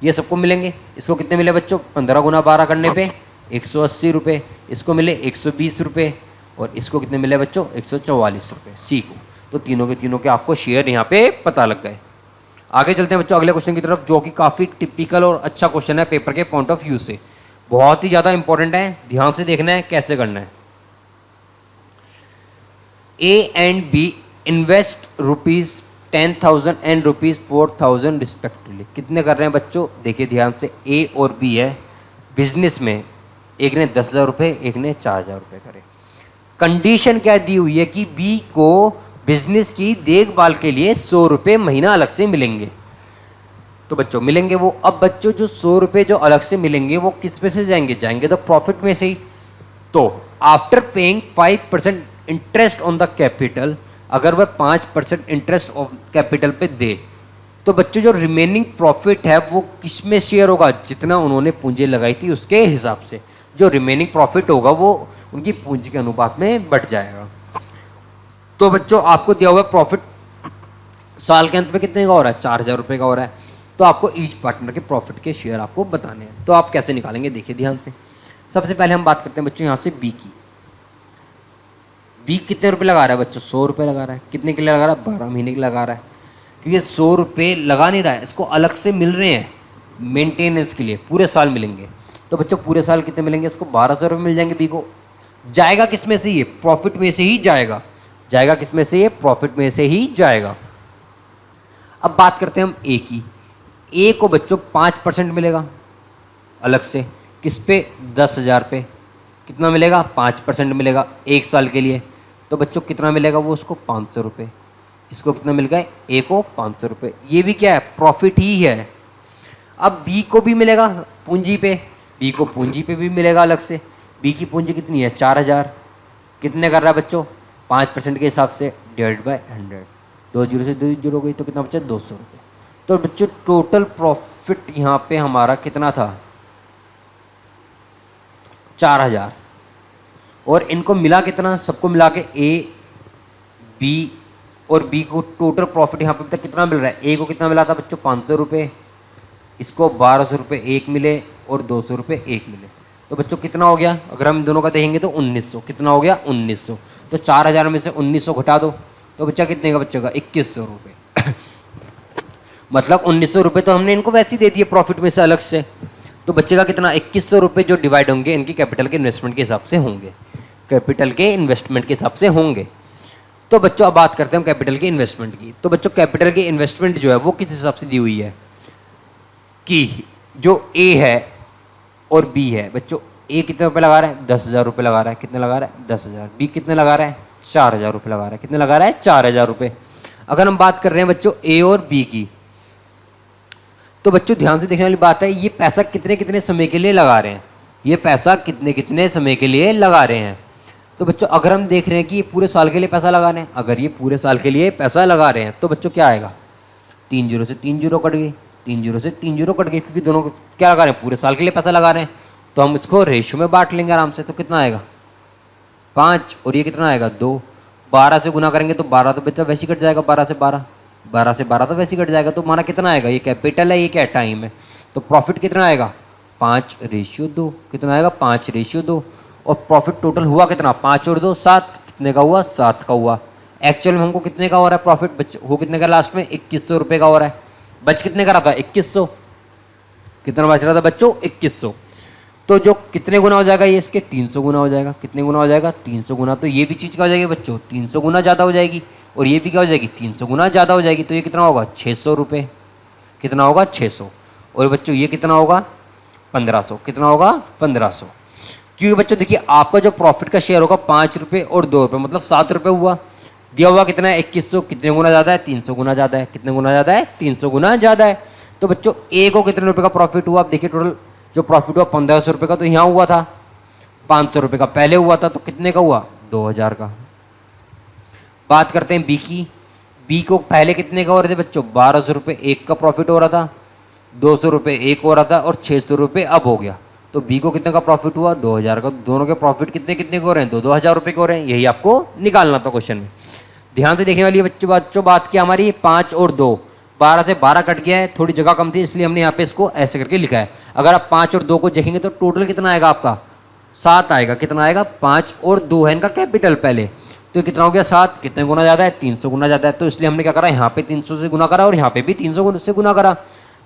ये सबको मिलेंगे। इसको कितने मिले बच्चों? 15 गुना 12 करने पे 180 रुपये। इसको मिले 120 रुपये। और इसको कितने मिले बच्चों? 144 रुपये सी को। तो तीनों के आपको शेयर यहाँ पे पता लग गए। आगे चलते हैं बच्चों अगले क्वेश्चन की तरफ, जो कि काफ़ी टिपिकल और अच्छा क्वेश्चन है पेपर के पॉइंट ऑफ व्यू से। बहुत ही ज़्यादा इंपॉर्टेंट है, ध्यान से देखना है कैसे करना है। A and B invest ₹10,000 and ₹4,000 respectively. कितने कर रहे हैं बच्चों? देखिए ध्यान से, ए और बी है बिजनेस में। एक ने 10,000 रुपये, एक ने 4,000 रुपये करे। कंडीशन क्या दी हुई है कि बी को बिजनेस की देखभाल के लिए 100 रुपये महीना अलग से मिलेंगे। तो बच्चों मिलेंगे वो। अब बच्चों जो 100 रुपये जो अलग से मिलेंगे वो किस पे से जाएंगे? जाएंगे तो प्रॉफिट में से ही। तो after paying 5% interest on the capital, अगर वह 5% इंटरेस्ट ऑफ कैपिटल पे दे, तो बच्चों जो रिमेनिंग प्रॉफिट है वो किस में शेयर होगा? जितना उन्होंने पूंजी लगाई थी उसके हिसाब से जो रिमेनिंग प्रॉफिट होगा वो उनकी पूंजी के अनुपात में बढ़ जाएगा। तो बच्चों आपको दिया हुआ प्रॉफिट साल के अंत में कितने का हो रहा है? 4,000 रुपये का हो रहा है। तो आपको ईच पार्टनर के प्रॉफिट के शेयर आपको बताने हैं। तो आप कैसे निकालेंगे? देखिए ध्यान से। सबसे पहले हम बात करते हैं बच्चों यहाँ से बी की। बी कितने रुपए लगा रहा है बच्चों? 100 रुपये लगा रहा है। कितने के लिए लगा रहा है? 12 महीने के लिए लगा रहा है। क्योंकि 100 रुपये लगा नहीं रहा है, इसको अलग से मिल रहे हैं मेंटेनेंस के लिए, पूरे साल मिलेंगे। तो बच्चों पूरे साल कितने मिलेंगे? इसको 1,200 रुपये मिल जाएंगे बी को। जाएगा किस में से? ये प्रॉफिट में से ही जाएगा। जाएगा किस में से? ये प्रॉफिट में से ही जाएगा। अब बात करते हैं हम ए की। ए को बच्चों 5% मिलेगा अलग से। किस पे? 10,000 पे। कितना मिलेगा? 5% मिलेगा एक साल के लिए। तो बच्चों कितना मिलेगा वो उसको? 500 रुपये। इसको कितना मिल गया? ए को 500 रुपये। ये भी क्या है? प्रॉफिट ही है। अब बी को भी मिलेगा पूंजी पे। बी को पूंजी पे भी मिलेगा अलग से। बी की पूंजी कितनी है? 4,000। कितने कर रहा है बच्चों? 5% के हिसाब से डिवाइड बाय 100। 2 जीरो से 2 जीरो गई तो कितना बचा? 200 रुपये। तो बच्चों टोटल प्रॉफिट यहाँ पे हमारा कितना था? 4,000। और इनको मिला कितना? सबको मिला के ए, बी और बी को टोटल प्रॉफिट यहाँ पे तक कितना मिल रहा है? ए को कितना मिला था बच्चों? 500 रुपये। इसको 1,200 रुपये एक मिले और 200 रुपये एक मिले। तो बच्चों कितना हो गया? अगर हम दोनों का देखेंगे तो 1,900। कितना हो गया? 1,900। तो 4,000 में से 1,900 घटा दो तो बच्चा कितने का बच्चों का? 2,100 रुपये। मतलब 1,900 रुपये तो हमने इनको वैसे ही दे दिए प्रॉफिट में से अलग से। तो बच्चे का कितना? 2,100 रुपये जो डिवाइड होंगे इनकी कैपिटल के इन्वेस्टमेंट के हिसाब से होंगे। कैपिटल के इन्वेस्टमेंट के हिसाब से होंगे। तो बच्चों अब बात करते हैं हम कैपिटल के इन्वेस्टमेंट की। तो बच्चों कैपिटल की इन्वेस्टमेंट जो है वो किस हिसाब से दी हुई है कि जो ए है और बी है। बच्चों ए कितने रुपये लगा रहा है? 10,000 रुपये लगा रहा है। कितने लगा रहा है? 10,000। बी कितने लगा रहा है? 4,000 रुपये लगा रहा है। कितने लगा रहा है? 4,000 रुपये। अगर हम बात कर रहे हैं बच्चों ए और बी की, तो बच्चों ध्यान से देखने वाली बात है, ये पैसा कितने कितने समय के लिए लगा रहे हैं। ये पैसा कितने कितने समय के लिए लगा रहे हैं। तो बच्चों अगर हम देख रहे हैं कि ये पूरे साल के लिए पैसा लगा रहे हैं, अगर ये पूरे साल के लिए पैसा लगा रहे हैं तो बच्चों क्या आएगा? 3 जीरो से 3 जीरो कट गई। 3 जीरो से 3 जीरो कट गई क्योंकि दोनों को क्या लगा रहे हैं? पूरे साल के लिए पैसा लगा रहे हैं। तो हम इसको रेशियो में बांट लेंगे आराम से। तो कितना आएगा? 5। और ये कितना आएगा? 2। 12 से गुना करेंगे तो 12 तो बच्चा वैसे ही कट जाएगा। 12 से 12, 12 से 12 तो वैसे ही कट जाएगा। तो हमारा कितना आएगा? ये कैपिटल है, ये क्या टाइम है। तो प्रॉफिट कितना आएगा? 5:2। कितना आएगा? 5:2। और प्रॉफिट टोटल हुआ कितना? 5 और 2 7। कितने का हुआ? 7 का हुआ। एक्चुअल में हमको कितने का हो रहा है प्रॉफिट? बच हो कितने का लास्ट में? 2,100 रुपये का हो रहा है। बच कितने का रहा था? 2,100। कितना बच रहा था बच्चों? 2,100। तो जो कितने गुना हो जाएगा ये? इसके 300 गुना हो जाएगा। कितने गुना हो जाएगा? 300 गुना। तो ये भी चीज़ क्या हो जाएगी बच्चों? 300 गुना ज़्यादा हो जाएगी। और ये भी क्या हो जाएगी? 300 गुना ज़्यादा हो जाएगी। तो ये कितना होगा? 600 रुपये। कितना होगा? 600। और बच्चों ये कितना होगा? 1,500। कितना होगा? 1,500। क्योंकि बच्चों देखिए आपका जो प्रॉफिट का शेयर होगा 5 रुपये और 2 रुपये, मतलब 7 रुपये हुआ। दिया हुआ कितना है? 2,100। कितने गुना ज़्यादा है? 300 गुना ज़्यादा है। कितने गुना ज़्यादा है? 300 गुना ज़्यादा है। तो बच्चों ए को कितने रुपए का प्रॉफिट हुआ? आप देखिए टोटल जो प्रॉफिट हुआ 1500 रुपये का, तो यहाँ हुआ था 500 रुपये का पहले हुआ था, तो कितने का हुआ? 2000 का। बात करते हैं बी की। बी को पहले कितने का हो रहे थे बच्चों? 1200 रुपये एक का प्रॉफिट हो रहा था, 200 रुपये एक हो रहा था और 600 रुपये अब हो गया। तो बी को कितने का प्रॉफिट हुआ? 2000 का। दोनों के प्रॉफिट कितने कितने के हो रहे हैं? 2-2000 रुपये के हो रहे हैं। यही आपको निकालना था क्वेश्चन में। ध्यान से देखने वाली बच्चों बात की हमारी 5 और 2, 12 से 12 कट गया है, थोड़ी जगह कम थी इसलिए हमने यहाँ पे इसको ऐसे करके लिखा है। अगर आप 5 और 2 को देखेंगे तो टोटल कितना आएगा आपका? 7 आएगा। कितना आएगा? 5 और 2 है इनका कैपिटल पहले, तो कितना हो गया? 7। कितने गुना ज़्यादा है? 300 गुना ज़्यादा है। तो इसलिए हमने क्या करा? यहाँ पे 300 से गुना करा और यहाँ पे भी 300 से गुना करा।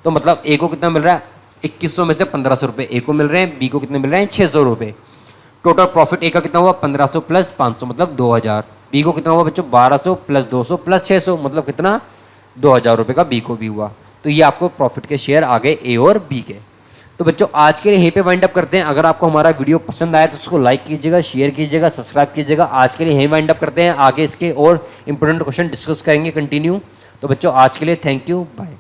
तो मतलब ए को कितना मिल रहा है? 2100 में से 1500 रुपये ए को मिल रहे हैं, बी को कितने मिल रहे हैं? 600 रुपये। टोटल प्रॉफिट ए का कितना हुआ? 1500 प्लस 500 मतलब 2000। बी को कितना हुआ बच्चों? 1200 प्लस 200 प्लस 600 मतलब कितना? 2000 रुपये का बी को भी हुआ। तो ये आपको प्रॉफिट के शेयर आ गए ए और बी के। तो बच्चों आज के लिए यहीं पे वाइंड अप करते हैं। अगर आपको हमारा वीडियो पसंद आया तो उसको लाइक कीजिएगा, शेयर कीजिएगा, सब्सक्राइब कीजिएगा। आज के लिए यहीं वाइंड अप करते हैं, आगे इसके और इंपॉर्टेंट क्वेश्चन डिस्कस करेंगे कंटिन्यू। तो बच्चों आज के लिए थैंक यू, बाय।